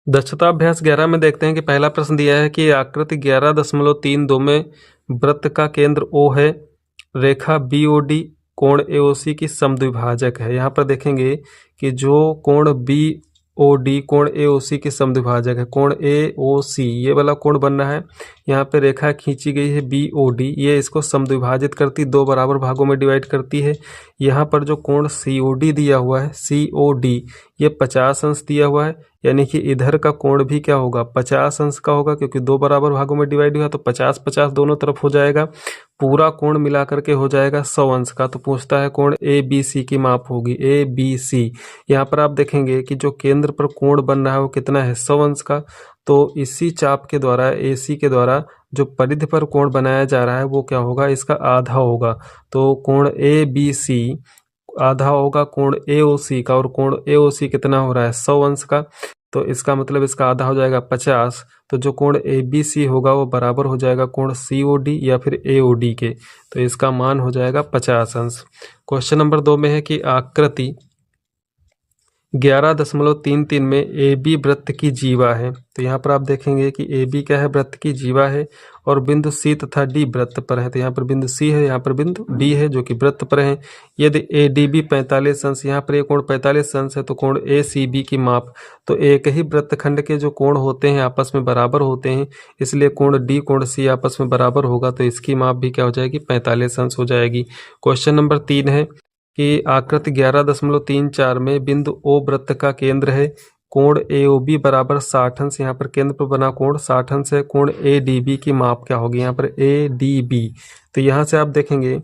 दक्षता अभ्यास 11 में देखते हैं कि पहला प्रश्न दिया है कि आकृति 11.32 में वृत्त का केंद्र O है, रेखा BOD कोण AOC की समद्विभाजक है। यहाँ पर देखेंगे कि जो कोण BOD कोण AOC की समद्विभाजक है, कोण AOC ये वाला कोण बन रहा है। यहाँ पे रेखा खींची गई है BOD, ये इसको समद्विभाजित करती, दो बराबर भागों में डिवाइड करती है। यहाँ पर जो कोण COD दिया हुआ है, COD ये 50 अंश दिया हुआ है, यानी कि इधर का कोण भी क्या होगा 50 अंश का होगा, क्योंकि दो बराबर भागों में डिवाइड हुआ तो 50-50 दोनों तरफ हो जाएगा। पूरा कोण मिला करके हो जाएगा 100 अंश का। तो पूछता है कोण ABC की माप होगी, ABC। यहाँ पर आप देखेंगे कि जो केंद्र पर कोण बन रहा है वो कितना है 100 अंश का। तो इसी चाप के द्वारा AC के द्वारा जो परिधि पर कोण बनाया जा रहा है वो क्या होगा, इसका आधा होगा। तो कोण ABC आधा होगा कोण AOC का, और कोण AOC कितना हो रहा है 100 अंश का। तो इसका मतलब इसका आधा हो जाएगा 50। तो जो कोण ABC होगा वो बराबर हो जाएगा कोण COD या फिर AOD के। तो इसका मान हो जाएगा 50 अंश। क्वेश्चन नंबर 2 में है कि आकृति 11.33 में AB वृत्त की जीवा है। तो यहाँ पर आप देखेंगे कि AB क्या है, वृत्त की जीवा है, और बिंदु C तथा D वृत्त पर है। तो यहाँ पर बिंदु C है, यहाँ पर बिंदु D है जो कि वृत्त पर है। यदि ADB 45 अंश, यहाँ पर ये कोण 45 अंश है, तो कोण ACB की माप, तो एक ही वृत्तखंड के जो कोण होते हैं आपस में बराबर होते हैं, इसलिए कोण D कोण C आपस में बराबर होगा, तो इसकी माप भी क्या हो जाएगी 45 अंश हो जाएगी। क्वेश्चन नंबर 3 है कि आकृति 11.34 में बिंदु O वृत्त का केंद्र है, कोण AOB बराबर 60 अंश, यहाँ पर केंद्र पर बना कोण 60 अंश है। कोण ADB की माप क्या होगी, यहाँ पर ADB। तो यहाँ से आप देखेंगे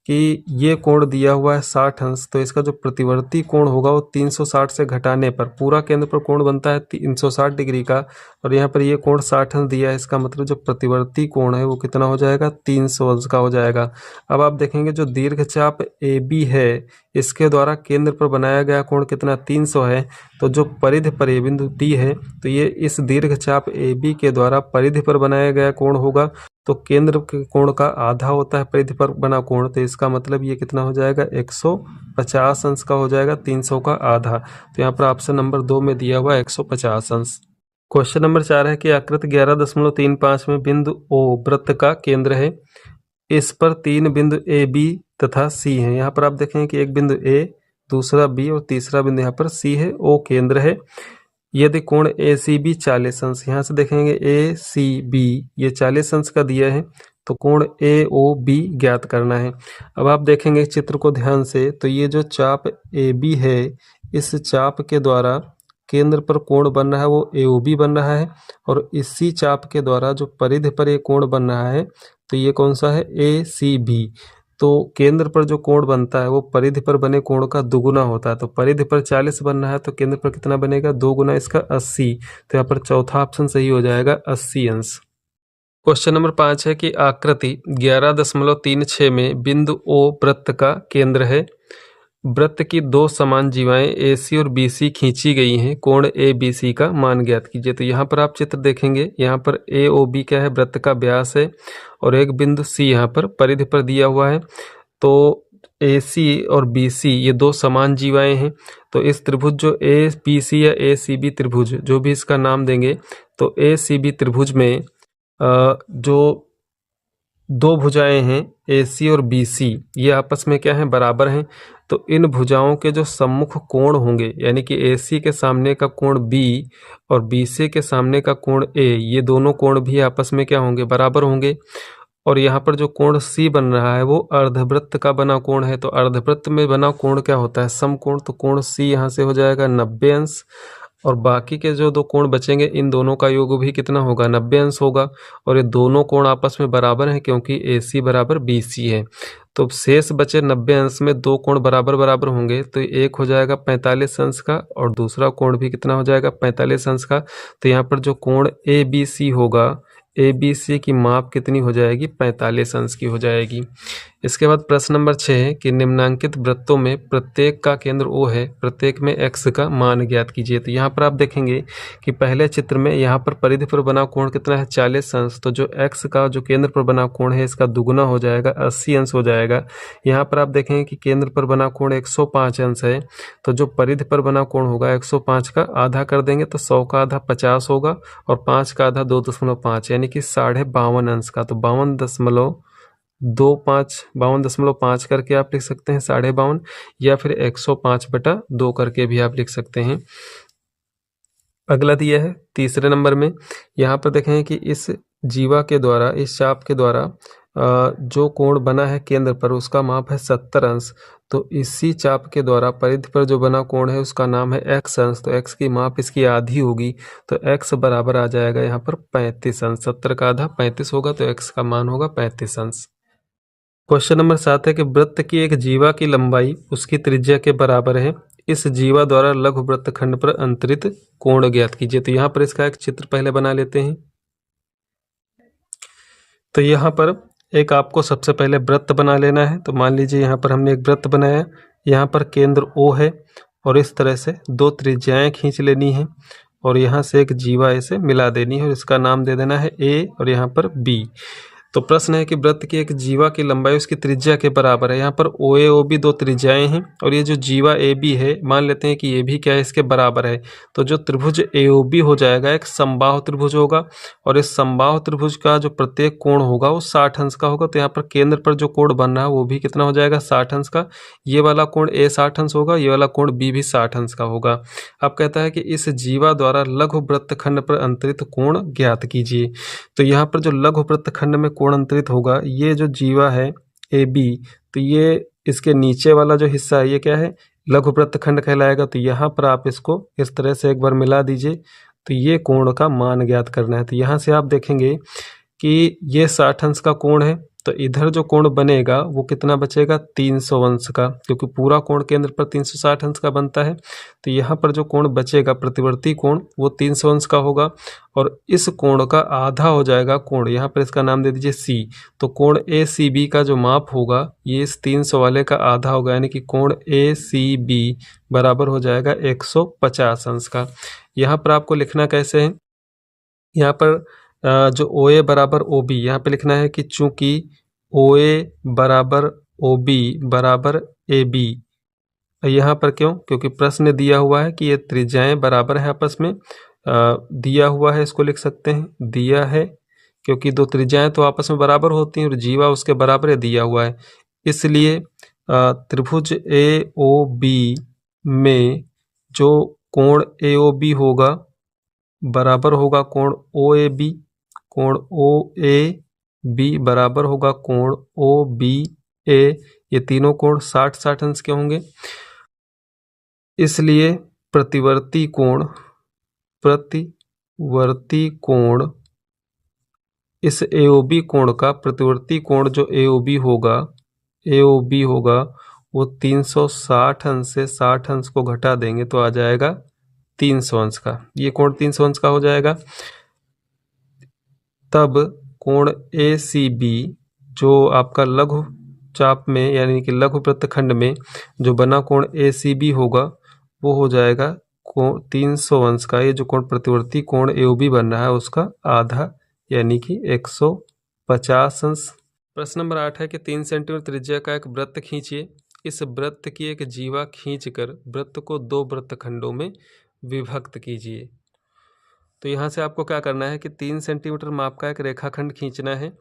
कि ये कोण दिया हुआ है 60 अंश, तो इसका जो प्रतिवर्ती कोण होगा वो 360 से घटाने पर पूरा केंद्र पर कोण बनता है 360 डिग्री का, और यहाँ पर ये कोण 60 अंश दिया है, इसका मतलब जो प्रतिवर्ती कोण है वो कितना हो जाएगा 300 अंश का हो जाएगा। अब आप देखेंगे जो दीर्घचाप AB है इसके द्वारा केंद्र पर बनाया गया कोण कितना 300 है। तो जो परिधि पर ये बिंदु D है, तो ये इस दीर्घचाप AB के द्वारा परिधि पर बनाया गया कोण होगा। तो केंद्र के कोण का आधा होता है परिधि पर बना कोण, तो इसका मतलब ये कितना हो जाएगा 150 अंश का हो जाएगा, 300 का आधा। तो यहाँ पर ऑप्शन नंबर 2 में दिया हुआ 150 अंश। क्वेश्चन नंबर 4 है कि आकृति 11.35 में बिंदु O वृत्त का केंद्र है, इस पर 3 बिंदु A B तथा C है। यहाँ पर आप देखेंगे कि एक बिंदु A, दूसरा B और तीसरा बिंदु यहाँ पर C है, O केंद्र है। यदि कोण ACB 40 अंश, यहाँ से देखेंगे ACB ये 40 अंश का दिया है, तो कोण AOB ज्ञात करना है। अब आप देखेंगे चित्र को ध्यान से, तो ये जो चाप AB है इस चाप के द्वारा केंद्र पर कोण बन रहा है वो AOB बन रहा है, और इसी चाप के द्वारा जो परिधि पर ये कोण बन रहा है तो ये कौन सा है ACB। तो केंद्र पर जो कोण बनता है वो परिधि पर बने कोण का दुगुना होता है। तो परिधि पर 40 बन रहा है तो केंद्र पर कितना बनेगा, 2 गुना इसका 80। तो यहाँ पर चौथा ऑप्शन सही हो जाएगा 80 अंश। क्वेश्चन नंबर 5 है कि आकृति 11.36 में बिंदु O वृत्त का केंद्र है, वृत्त की दो समान जीवाएं AC और BC खींची गई हैं, कोण ABC का मान ज्ञात कीजिए। तो यहाँ पर आप चित्र देखेंगे, यहाँ पर AOB क्या है, वृत्त का व्यास है, और एक बिंदु C यहाँ पर परिधि पर दिया हुआ है। तो AC और BC ये दो समान जीवाएं हैं। तो इस त्रिभुज जो ABC या ACB त्रिभुज जो भी इसका नाम देंगे, तो ACB त्रिभुज में जो दो भुजाएं हैं AC और BC ये आपस में क्या है, बराबर हैं। तो इन भुजाओं के जो सम्मुख कोण होंगे, यानी कि AC के सामने का कोण B और BC के सामने का कोण A, ये दोनों कोण भी आपस में क्या होंगे, बराबर होंगे। और यहाँ पर जो कोण C बन रहा है वो अर्धवृत्त का बना कोण है। तो अर्धवृत्त में बना कोण क्या होता है, समकोण। तो कोण C यहाँ से हो जाएगा 90 अंश, और बाकी के जो दो कोण बचेंगे इन दोनों का योग भी कितना होगा, 90 अंश होगा। और ये दोनों कोण आपस में बराबर हैं क्योंकि AC बराबर BC है। तो शेष बचे 90 अंश में दो कोण बराबर बराबर होंगे, तो एक हो जाएगा 45 अंश का और दूसरा कोण भी कितना हो जाएगा 45 अंश का। तो यहाँ पर जो कोण ABC होगा, ABC की माप कितनी हो जाएगी, 45 अंश की हो जाएगी। इसके बाद प्रश्न नंबर 6 है कि निम्नांकित वृत्तों में प्रत्येक का केंद्र O है, प्रत्येक में x का मान ज्ञात कीजिए। तो यहाँ पर आप देखेंगे कि पहले चित्र में यहाँ पर परिधि पर बना कोण कितना है 40 अंश। तो जो x का जो केंद्र पर बना कोण है इसका दुगुना हो जाएगा, 80 अंश हो जाएगा। यहाँ पर आप देखेंगे कि केंद्र पर बना कोण 105 अंश है, तो जो परिधि पर बना कोण होगा 105 का आधा कर देंगे तो 100 का आधा 50 होगा और 5 का आधा 2.5 यानी कि 52.5 अंश का। तो 52.5 करके आप लिख सकते हैं 52.5, या फिर 105/2 करके भी आप लिख सकते हैं। अगला दिया है तीसरे नंबर में, यहाँ पर देखें कि इस जीवा के द्वारा, इस चाप के द्वारा जो कोण बना है केंद्र पर उसका माप है 70 अंश। तो इसी चाप के द्वारा परिधि पर जो बना कोण है उसका नाम है x अंश। तो x की माप इसकी आधी होगी, तो x बराबर आ जाएगा यहाँ पर 35 अंश। 70 का आधा 35 होगा, तो x का मान होगा 35 अंश। क्वेश्चन नंबर 7 है कि वृत्त की एक जीवा की लंबाई उसकी त्रिज्या के बराबर है, इस जीवा द्वारा लघु वृत्तखंड पर अंतरित कोण ज्ञात कीजिए। तो यहाँ पर इसका एक चित्र पहले बना लेते हैं। तो यहाँ पर एक आपको सबसे पहले वृत्त बना लेना है। तो मान लीजिए यहाँ पर हमने एक वृत्त बनाया, यहाँ पर केंद्र O है और इस तरह से दो त्रिज्याएं खींच लेनी है और यहाँ से एक जीवा ऐसे मिला देनी है और इसका नाम दे देना है A और यहाँ पर B। तो प्रश्न है कि वृत्त की एक जीवा की लंबाई उसकी त्रिज्या के बराबर है। यहाँ पर OA OB दो त्रिज्याएं हैं और ये जो जीवा AB है, मान लेते हैं कि ये भी क्या है, इसके बराबर है। तो जो त्रिभुज AOB हो जाएगा एक समबाहु त्रिभुज होगा और इस समबाहु त्रिभुज का जो प्रत्येक कोण होगा वो 60 अंश का होगा। तो यहाँ पर केंद्र पर जो कोण बन रहा है वो भी कितना हो जाएगा, 60 अंश का। ये वाला कोण A 60 अंश होगा, ये वाला कोण B भी 60 अंश का होगा। अब कहता है कि इस जीवा द्वारा लघु वृत्तखंड पर अंतरित कोण ज्ञात कीजिए। तो यहाँ पर जो लघु वृत्तखंड में कोण अंतरित होगा, ये जो जीवा है AB, तो ये इसके नीचे वाला जो हिस्सा है ये क्या है, लघु वृत्तखंड कहलाएगा। तो यहाँ पर आप इसको इस तरह से एक बार मिला दीजिए, तो ये कोण का मान ज्ञात करना है। तो यहाँ से आप देखेंगे कि ये 60 अंश का कोण है, तो इधर जो कोण बनेगा वो कितना बचेगा, 300 अंश का, क्योंकि पूरा कोण केंद्र पर 360 अंश का बनता है। तो यहाँ पर जो कोण बचेगा प्रतिवर्ती कोण वो 300 अंश का होगा और इस कोण का आधा हो जाएगा कोण, यहाँ पर इसका नाम दे दीजिए C। तो कोण ACB का जो माप होगा ये इस 300 वाले का आधा होगा, यानी कि कोण ACB बराबर हो जाएगा 150 अंश का। यहाँ पर आपको लिखना कैसे है, यहाँ पर जो OA बराबर OB यहाँ पे लिखना है कि चूंकि OA बराबर OB बराबर AB, यहाँ पर क्यों, क्योंकि प्रश्न दिया हुआ है कि ये त्रिज्याएं बराबर है आपस में, दिया हुआ है, इसको लिख सकते हैं दिया है, क्योंकि दो त्रिज्याएं तो आपस में बराबर होती हैं और जीवा उसके बराबर है, दिया हुआ है। इसलिए त्रिभुज AOB में जो कोण AOB होगा बराबर होगा कोण OAB, कोण OAB बराबर होगा कोण OBA। ये तीनों कोण 60-60 अंश के होंगे, इसलिए प्रतिवर्ती कोण इस AOB कोण का प्रतिवर्ती कोण जो AOB होगा वो 360 अंश से 60 अंश को घटा देंगे तो आ जाएगा 300 अंश का। ये कोण 300 अंश का हो जाएगा। तब कोण ACB जो आपका लघु चाप में यानी कि लघु वृत्तखंड में जो बना कोण ACB होगा वो हो जाएगा कोण 300 अंश का। ये जो कोण प्रतिवर्ती कोण AOB बन रहा है उसका आधा यानी कि 150 अंश। प्रश्न नंबर 8 है कि 3 सेंटीमीटर त्रिज्या का एक वृत्त खींचिए, इस वृत्त की एक जीवा खींचकर वृत्त को 2 वृत्तखंडों में विभक्त कीजिए। तो यहाँ से आपको क्या करना है कि 3 सेंटीमीटर माप का एक रेखाखंड खींचना है।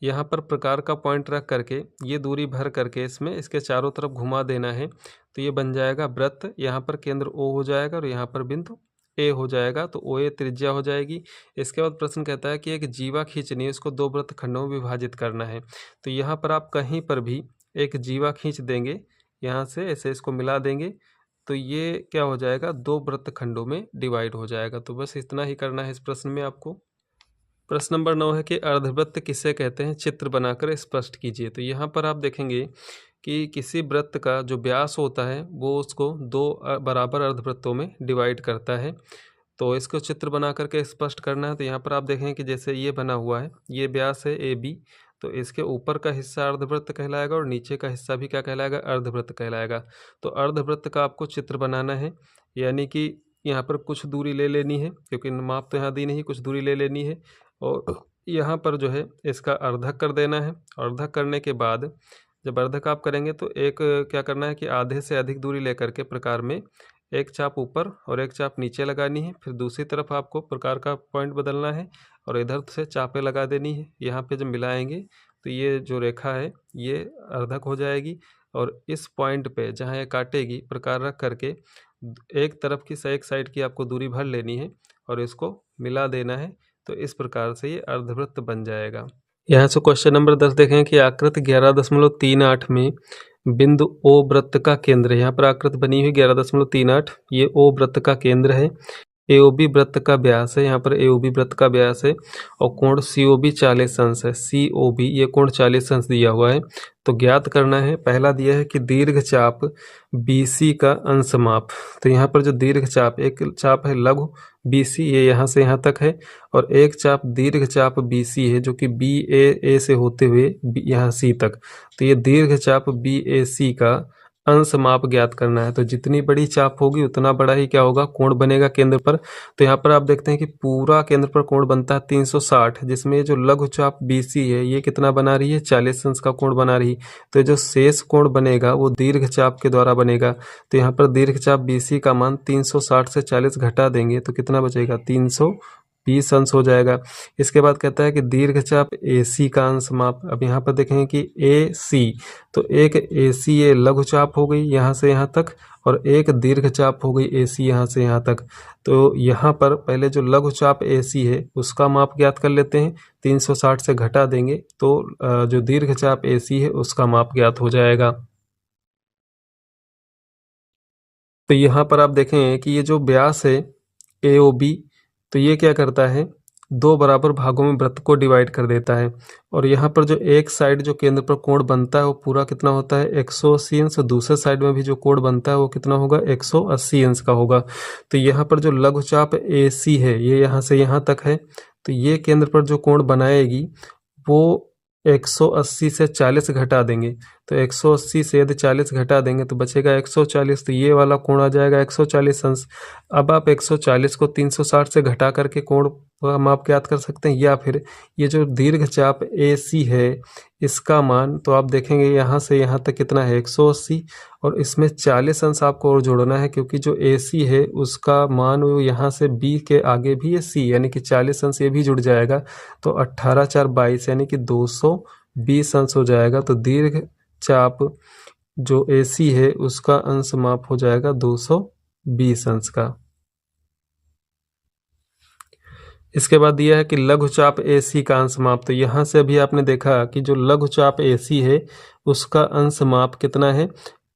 यहाँ पर प्रकार का पॉइंट रख करके ये दूरी भर करके इसमें इसके चारों तरफ घुमा देना है, तो ये बन जाएगा वृत्त। यहाँ पर केंद्र O हो जाएगा और यहाँ पर बिंदु A हो जाएगा, तो OA त्रिज्या हो जाएगी। इसके बाद प्रश्न कहता है कि एक जीवा खींचनी है, इसको 2 वृत्तखंडों में विभाजित करना है। तो यहाँ पर आप कहीं पर भी एक जीवा खींच देंगे, यहाँ से ऐसे इसको मिला देंगे, तो ये क्या हो जाएगा, 2 वृत्तखंडों में डिवाइड हो जाएगा। तो बस इतना ही करना है इस प्रश्न में आपको। प्रश्न नंबर 9 है कि अर्धवृत्त किसे कहते हैं, चित्र बनाकर स्पष्ट कीजिए। तो यहाँ पर आप देखेंगे कि किसी वृत्त का जो व्यास होता है वो उसको 2 बराबर अर्धवृत्तों में डिवाइड करता है। तो इसको चित्र बना करके स्पष्ट करना है। तो यहाँ पर आप देखें कि जैसे ये बना हुआ है, ये व्यास है AB, तो इसके ऊपर का हिस्सा अर्धवृत्त कहलाएगा और नीचे का हिस्सा भी क्या कहलाएगा, अर्धवृत्त कहलाएगा। तो अर्धवृत्त का आपको चित्र बनाना है, यानी कि यहाँ पर कुछ दूरी ले लेनी है, क्योंकि माप तो यहाँ दी नहीं, कुछ दूरी ले लेनी है और यहाँ पर जो है इसका अर्धक कर देना है। अर्धक करने के बाद जब अर्धक आप करेंगे तो एक क्या करना है कि आधे से अधिक दूरी लेकर के प्रकार में एक चाप ऊपर और एक चाप नीचे लगानी है। फिर दूसरी तरफ आपको प्रकार का पॉइंट बदलना है और इधर से चापें लगा देनी है। यहाँ पे जब मिलाएंगे तो ये जो रेखा है ये अर्धक हो जाएगी और इस पॉइंट पे जहाँ ये काटेगी प्रकार रख करके एक तरफ की एक साइड की आपको दूरी भर लेनी है और इसको मिला देना है। तो इस प्रकार से ये अर्धवृत्त बन जाएगा। यहाँ से क्वेश्चन नंबर 10 देखें कि आकृति 11.38 में बिंदु ओ वृत्त का केंद्र है। यहाँ पर आकृति बनी हुई 11.38, ये ओ वृत्त का केंद्र है। एओबी वृत्त का व्यास है, यहाँ पर एओबी वृत्त का व्यास है और कोण सीओबी 40 अंश है। सीओबी ये कोण 40 अंश दिया हुआ है। तो ज्ञात करना है, पहला दिया है कि दीर्घ चाप बीसी का अंश माप। तो यहाँ पर जो दीर्घ चाप, एक चाप है लघु बीसी, ये यहाँ से यहाँ तक है और एक चाप दीर्घ चाप बीसी है जो कि बी ए से होते हुए यहाँ सी तक। तो ये दीर्घ चाप बी ए सी का अंश माप ज्ञात करना है। तो जितनी बड़ी चाप होगी उतना बड़ा ही क्या होगा, कोण बनेगा केंद्र पर। तो यहाँ पर आप देखते हैं कि पूरा केंद्र पर कोण बनता है 360, जिसमें जो लघु चाप BC है ये कितना बना रही है, 40 अंश का कोण बना रही। तो जो शेष कोण बनेगा वो दीर्घ चाप के द्वारा बनेगा। तो यहाँ पर दीर्घ चाप BC का मान 360 से 40 घटा देंगे तो कितना बचेगा, 320 अंश हो जाएगा। इसके बाद कहता है कि दीर्घ चाप AC का अंश माप। अब यहाँ पर देखेंगे कि AC, तो एक AC ये लघु चाप हो गई यहाँ से यहाँ तक और एक दीर्घ चाप हो गई AC यहाँ से यहाँ तक। तो यहाँ पर पहले जो लघु चाप AC है उसका माप ज्ञात कर लेते हैं, 360 से घटा देंगे तो जो दीर्घ चाप AC है उसका माप ज्ञात हो जाएगा। तो यहाँ पर आप देखें कि ये जो व्यास है AOB, तो ये क्या करता है, दो बराबर भागों में वृत्त को डिवाइड कर देता है और यहाँ पर जो एक साइड जो केंद्र पर कोण बनता है वो पूरा कितना होता है, 180 अंश। दूसरे साइड में भी जो कोण बनता है वो कितना होगा, 180 अंश का होगा। तो यहाँ पर जो लघुचाप AC है ये यहाँ से यहाँ तक है, तो ये केंद्र पर जो कोण बनाएगी वो 180 से 40 घटा देंगे। तो 180 से यदि 40 घटा देंगे तो बचेगा 140, तो ये वाला कोण आ जाएगा 140 अंश। अब आप 140 को 360 से घटा करके कोण हम आप ज्ञात कर सकते हैं, या फिर ये जो दीर्घ चाप AC है इसका मान, तो आप देखेंगे यहाँ से यहाँ तक कितना है, 180 और इसमें 40 अंश आपको और जोड़ना है क्योंकि जो AC है उसका मान वो यहाँ से B के आगे भी है C, यानी कि 40 अंश ये भी जुड़ जाएगा। तो 18 4 22 यानी कि 220 अंश हो जाएगा। तो दीर्घ चाप जो AC है उसका अंश माप हो जाएगा 220 अंश का। इसके बाद दिया है कि लघुचाप AC का अंश माप। तो यहाँ से अभी आपने देखा कि जो लघुचाप AC है उसका अंश माप कितना है,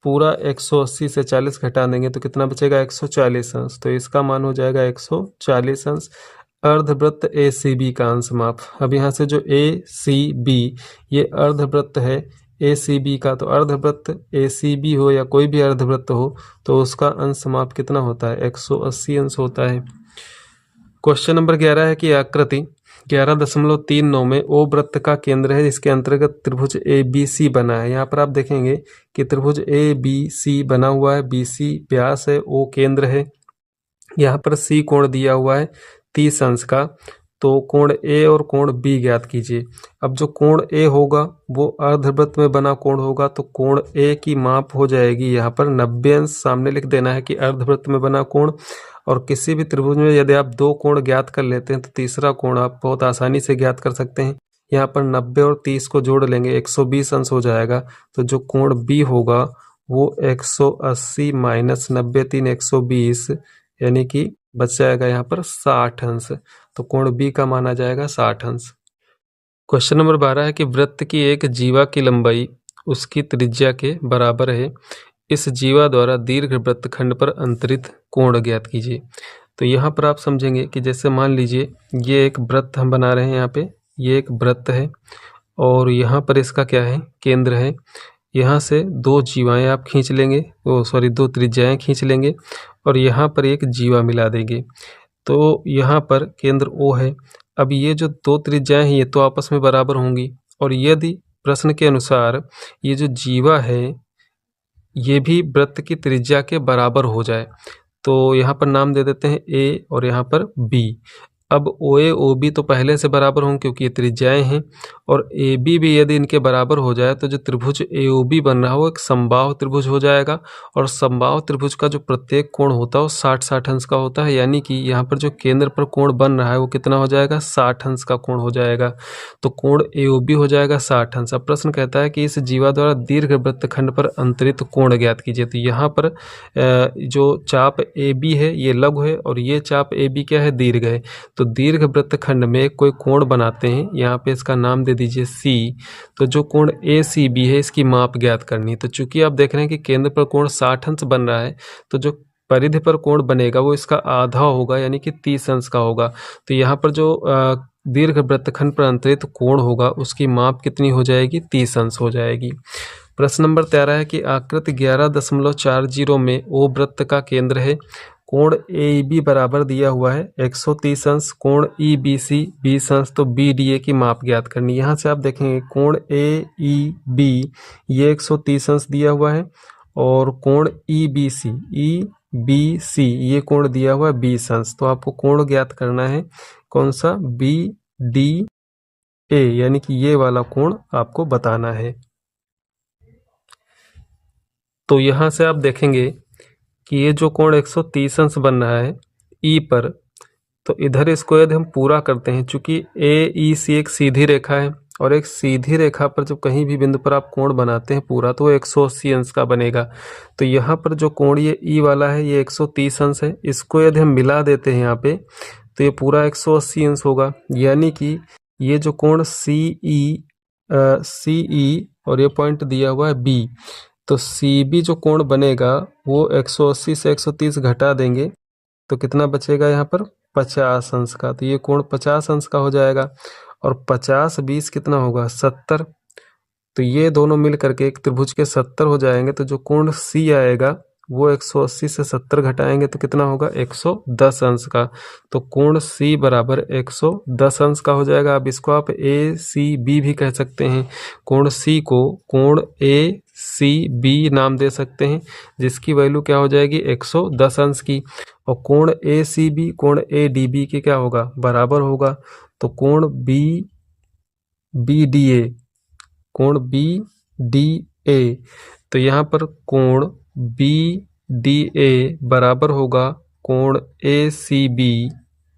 पूरा 180 से 40 घटा देंगे तो कितना बचेगा, 140 अंश। तो इसका मान हो जाएगा 140 अंश। अर्धवृत्त ACB का अंश माप। अब यहाँ से जो ACB ये अर्धवृत्त है ACB का, तो अर्धवृत्त ACB हो या कोई भी अर्धवृत्त हो तो उसका अंश माप कितना होता है, 180 अंश होता है। क्वेश्चन नंबर 11 है कि आकृति 11.39 में ओ वृत्त का केंद्र है, इसके अंतर्गत त्रिभुज ABC बना है। यहाँ पर आप देखेंगे कि त्रिभुज ABC बना हुआ है, BC व्यास है, O केंद्र है, यहाँ पर C कोण दिया हुआ है 30 अंश का। तो कोण A और कोण B ज्ञात कीजिए। अब जो कोण A होगा वो अर्धवृत्त में बना कोण होगा, तो कोण A की माप हो जाएगी यहाँ पर 90 अंश। सामने लिख देना है कि अर्धवृत्त में बना कोण। और किसी भी त्रिभुज में यदि आप दो कोण ज्ञात कर लेते हैं तो तीसरा कोण आप बहुत आसानी से ज्ञात कर सकते हैं। यहाँ पर 90 और 30 को जोड़ लेंगे 120 अंश हो जाएगा। तो जो कोण B होगा वो 180 माइनस 90 3 120 यानी कि बच जाएगा यहाँ पर 60 अंश। तो कोण B का माना जाएगा 60 अंश। क्वेश्चन नंबर 12 है कि वृत्त की एक जीवा की लंबाई उसकी त्रिज्या के बराबर है, इस जीवा द्वारा दीर्घ वृत्तखंड पर अंतरित कोण ज्ञात कीजिए। तो यहाँ पर आप समझेंगे कि जैसे मान लीजिए ये एक वृत्त हम बना रहे हैं, यहाँ पे ये एक वृत्त है और यहाँ पर इसका क्या है, केंद्र है। यहाँ से दो जीवाएं आप खींच लेंगे, दो त्रिज्याएं खींच लेंगे और यहाँ पर एक जीवा मिला देंगे। तो यहाँ पर केंद्र O है। अब ये जो दो त्रिज्याएं हैं ये तो आपस में बराबर होंगी और यदि प्रश्न के अनुसार ये जो जीवा है ये भी वृत्त की त्रिज्या के बराबर हो जाए, तो यहाँ पर नाम दे देते हैं ए और यहाँ पर बी। अब ओ ए ओ बी तो पहले से बराबर होंगे क्योंकि ये त्रिज्याएं हैं, और ए बी भी यदि इनके बराबर हो जाए तो जो त्रिभुज ए ओ बी बन रहा है वो एक समबाहु त्रिभुज हो जाएगा। और समबाहु त्रिभुज का जो प्रत्येक कोण होता है वो 60-60 अंश का होता है, यानी कि यहाँ पर जो केंद्र पर कोण बन रहा है वो कितना हो जाएगा, 60 अंश का कोण हो जाएगा। तो कोण ए ओ बी हो जाएगा 60 अंश। अब प्रश्न कहता है कि इस जीवा द्वारा दीर्घ वृत्तखंड पर अंतरित कोण ज्ञात कीजिए। तो यहाँ पर जो चाप ए बी है ये लघु है और ये चाप ए बी क्या है, दीर्घ है। तो दीर्घ वृत्तखंड में कोई कोण बनाते हैं, यहाँ पे इसका नाम दे दीजिए सी। तो जो कोण ए सी बी है इसकी माप ज्ञात करनी है। तो चूंकि आप देख रहे हैं कि केंद्र पर कोण 60 अंश बन रहा है, तो जो परिधि पर कोण बनेगा वो इसका आधा होगा, यानी कि 30 अंश का होगा। तो यहाँ पर जो दीर्घ वृत्तखंड पर अंतरित कोण होगा उसकी माप कितनी हो जाएगी, 30 अंश हो जाएगी। प्रश्न नंबर 13 है कि आकृति 11.40 में ओ वृत्त का केंद्र है, कोण ए बी बराबर दिया हुआ है 130 अंश, कोण ई बी सी 20 अंश, तो बी डी ए की माप ज्ञात करनी। यहाँ से आप देखेंगे कोण ए ई बी ये 130 अंश दिया हुआ है, और कोण ई बी सी ये कोण दिया हुआ है 20 अंश। तो आपको कोण ज्ञात करना है कौन सा, बी डी ए, यानी कि ये वाला कोण आपको बताना है। तो यहाँ से आप देखेंगे कि ये जो कोण 130 अंश बन रहा है ई पर, तो इधर इसको यदि हम पूरा करते हैं, चूंकि ए ई सी एक सीधी रेखा है और एक सीधी रेखा पर जब कहीं भी बिंदु पर आप कोण बनाते हैं पूरा तो वो 180 अंश का बनेगा। तो यहाँ पर जो कोण ये ई वाला है ये 130 अंश है, इसको यदि हम मिला देते हैं यहाँ पे तो ये पूरा 180 अंश होगा। यानी कि ये जो कोण सी ई और ये पॉइंट दिया हुआ है बी, तो सी बी जो कोण बनेगा वो 180 से 130 घटा देंगे तो कितना बचेगा यहाँ पर, 50 अंश का। तो ये कोण 50 अंश का हो जाएगा, और 50 20 कितना होगा, 70। तो ये दोनों मिल करके एक त्रिभुज के 70 हो जाएंगे। तो जो कोण सी आएगा वो 180 से 70 घटाएंगे तो कितना होगा, 110 अंश का। तो कोण सी बराबर 110 अंश का हो जाएगा। अब इसको आप ए सी बी भी कह सकते हैं। कोण सी को कोण ए सी बी नाम दे सकते हैं, जिसकी वैल्यू क्या हो जाएगी, 110 अंश की। और कोण ए सी बी कोण ए डी बी के क्या होगा, बराबर होगा। तो कोण बी डी ए, कोण बी डी ए, तो यहाँ पर कोण बी डी ए बराबर होगा कोण ए सी बी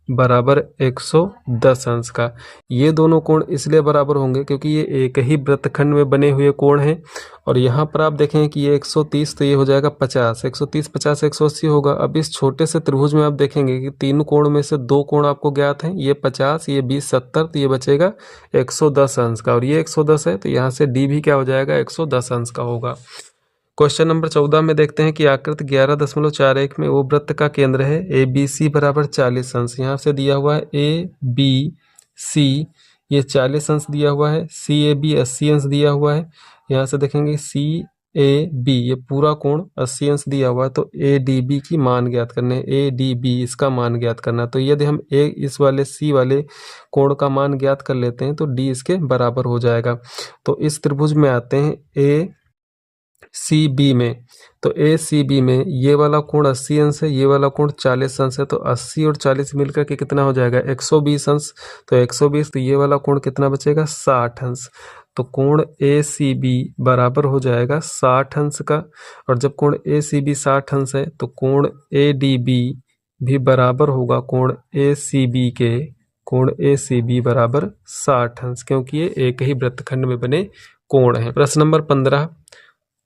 बराबर 110 अंश का। ये दोनों कोण इसलिए बराबर होंगे क्योंकि ये एक ही वृत्तखंड में बने हुए कोण हैं। और यहाँ पर आप देखें कि ये 130 तो ये हो जाएगा 50, 130 50 180 होगा। अब इस छोटे से त्रिभुज में आप देखेंगे कि तीन कोण में से दो कोण आपको ज्ञात हैं, ये 50 ये 20 70, तो ये बचेगा 110 अंश का, और ये 110 है तो यहाँ से डी भी क्या हो जाएगा, 110 अंश का होगा। क्वेश्चन नंबर 14 में देखते हैं कि आकृति 11.41 में वो वृत्त का केंद्र है ए बी सी बराबर 40 अंश। यहाँ से दिया हुआ है ए बी सी ये 40 अंश दिया हुआ है, सी ए बी 80 अंश दिया हुआ है। यहाँ से देखेंगे सी ए बी ये पूरा कोण 80 अंश दिया हुआ है, तो ए डी बी की मान ज्ञात करने, ए डी बी इसका मान ज्ञात करना। तो यदि हम ए इस वाले सी वाले कोण का मान ज्ञात कर लेते हैं तो डी इसके बराबर हो जाएगा। तो इस त्रिभुज में आते हैं ए सी बी में, तो ए सी बी में ये वाला कोण 80 अंश है, ये वाला कोण 40 अंश है, तो 80 और 40 मिलकर के कितना हो जाएगा, 120 अंश। तो 120, तो ये वाला कोण कितना बचेगा, 60 अंश। तो कोण ए सी बी बराबर हो जाएगा 60 अंश का। और जब कोण ए सी बी 60 अंश है तो कोण ए डी बी भी बराबर होगा कोण ए सी बी के, कोण ए सी बी बराबर 60 अंश, क्योंकि ये एक ही वृत्तखंड में बने कोण है। प्रश्न नंबर 15,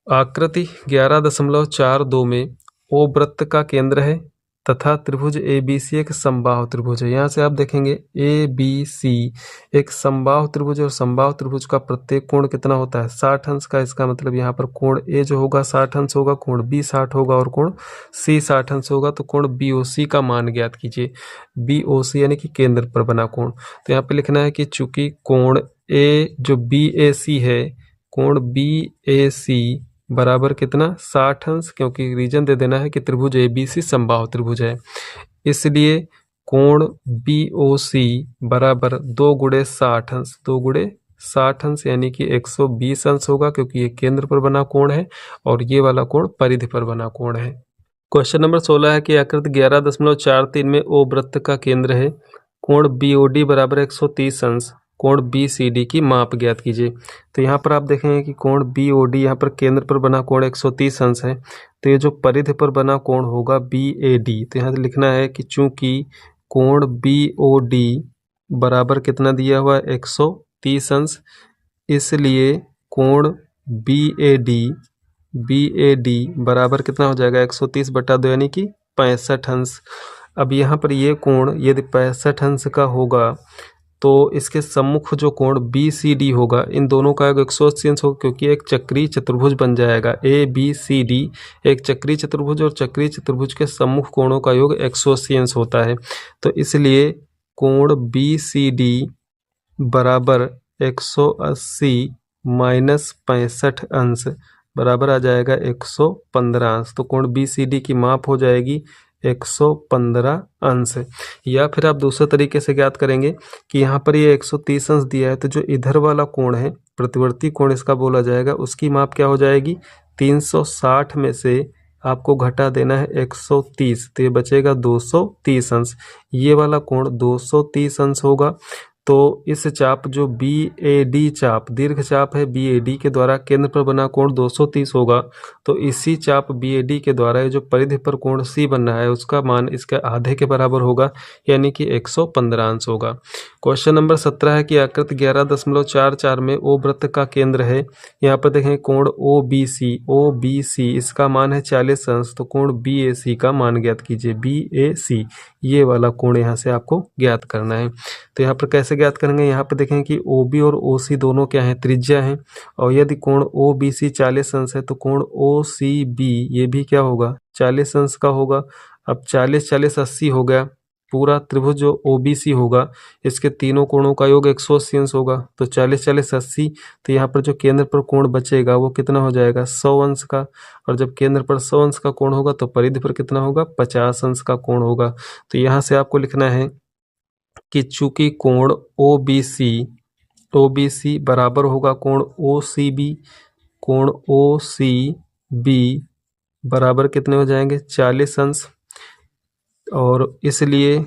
आकृति 11.42 में ओ वृत्त का केंद्र है तथा त्रिभुज ए बी सी एक समबाहु त्रिभुज है। यहाँ से आप देखेंगे ए बी सी एक समबाहु त्रिभुज और समबाहु त्रिभुज का प्रत्येक कोण कितना होता है, 60 अंश का। इसका मतलब यहाँ पर कोण ए जो होगा 60 अंश होगा, कोण बी 60 होगा और कोण सी 60 अंश होगा। तो कोण बी ओ सी का मान ज्ञात कीजिए। बी ओ सी यानी कि केंद्र पर बना कोण। तो यहाँ पे लिखना है कि चूंकि कोण ए जो बी ए सी है, कोण बी ए सी बराबर कितना, 60 अंश, क्योंकि रीजन दे देना है कि त्रिभुज ए बी सी समबाहु त्रिभुज है, इसलिए कोण बी ओ सी बराबर 2 गुणे 60 अंश, 2 गुणे 60 अंश यानी कि 120 अंश होगा, क्योंकि ये केंद्र पर बना कोण है और ये वाला कोण परिधि पर बना कोण है। क्वेश्चन नंबर 16 है कि आकृति 11.43 में ओ वृत्त का केंद्र है, कोण BOD बराबर 130 अंश, कोण BCD की माप ज्ञात कीजिए। तो यहाँ पर आप देखेंगे कि कोण BOD यहाँ पर केंद्र पर बना कोण 130 अंश है, तो ये जो परिधि पर बना कोण होगा BAD, तो यहाँ से लिखना है कि चूंकि कोण BOD बराबर कितना दिया हुआ है 130 अंश, इसलिए कोण BAD बराबर कितना हो जाएगा 130/2 यानी कि 65 अंश। अब यहाँ पर ये कोण यदि 65 अंश का होगा तो इसके सम्मुख जो कोण BCD होगा, इन दोनों का योग 180 अंश होगा, क्योंकि एक चक्रीय चतुर्भुज बन जाएगा। ABCD एक चक्रीय चतुर्भुज और चक्रीय चतुर्भुज के सम्मुख कोणों का योग 180 अंश होता है। तो इसलिए कोण BCD बराबर 180 माइनस 65 अंश बराबर आ जाएगा 115 अंश। तो कोण BCD की माप हो जाएगी 115 अंश। या फिर आप दूसरे तरीके से ज्ञात करेंगे कि यहाँ पर ये 130 अंश दिया है, तो जो इधर वाला कोण है प्रतिवर्ती कोण इसका बोला जाएगा, उसकी माप क्या हो जाएगी 360 में से आपको घटा देना है 130, तो ये बचेगा 230 अंश। ये वाला कोण 230 अंश होगा। तो इस चाप जो BAD चाप दीर्घ चाप है BAD के द्वारा केंद्र पर बना कोण 230 होगा, तो इसी चाप BAD के द्वारा ये जो परिधि पर कोण C बन रहा है उसका मान इसके आधे के बराबर होगा, यानी कि 115 अंश होगा। क्वेश्चन नंबर 17 है कि आकृति 11.44 में O वृत्त का केंद्र है, यहाँ पर देखें कोण OBC इसका मान है 40 अंश, तो कोण BAC का मान ज्ञात कीजिए। BAC ये वाला कोण यहाँ से आपको ज्ञात करना है। तो यहाँ पर कैसे ज्ञात करेंगे, यहाँ पर देखें कि OB और OC दोनों क्या हैं, त्रिज्या हैं, और यदि कोण OBC 40 अंश है तो कोण OCB ये भी क्या होगा 40 अंश का होगा। अब 40 40 80 हो गया, पूरा त्रिभुज जो OBC होगा इसके तीनों कोणों का योग 180 अंश होगा, तो 40 40 80, तो यहाँ पर जो केंद्र पर कोण बचेगा वो कितना हो जाएगा 100 अंश का, और जब केंद्र पर 100 अंश का कोण होगा तो परिधि पर कितना होगा 50 अंश का कोण होगा। तो यहाँ से आपको लिखना है कि चूंकि कोण OBC बराबर होगा कोण OCB, कोण OCB बराबर कितने हो जाएंगे 40 अंश, और इसलिए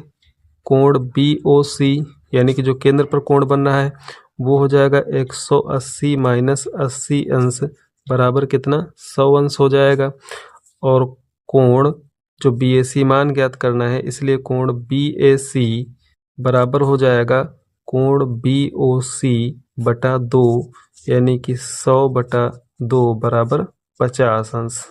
कोण BOC यानी कि जो केंद्र पर कोण बन रहा है वो हो जाएगा 180 माइनस 80 अंश बराबर कितना 100 अंश हो जाएगा। और कोण जो BAC मान ज्ञात करना है, इसलिए कोण BAC बराबर हो जाएगा कोण BOC/2 यानी कि 100/2 बराबर 50 अंश।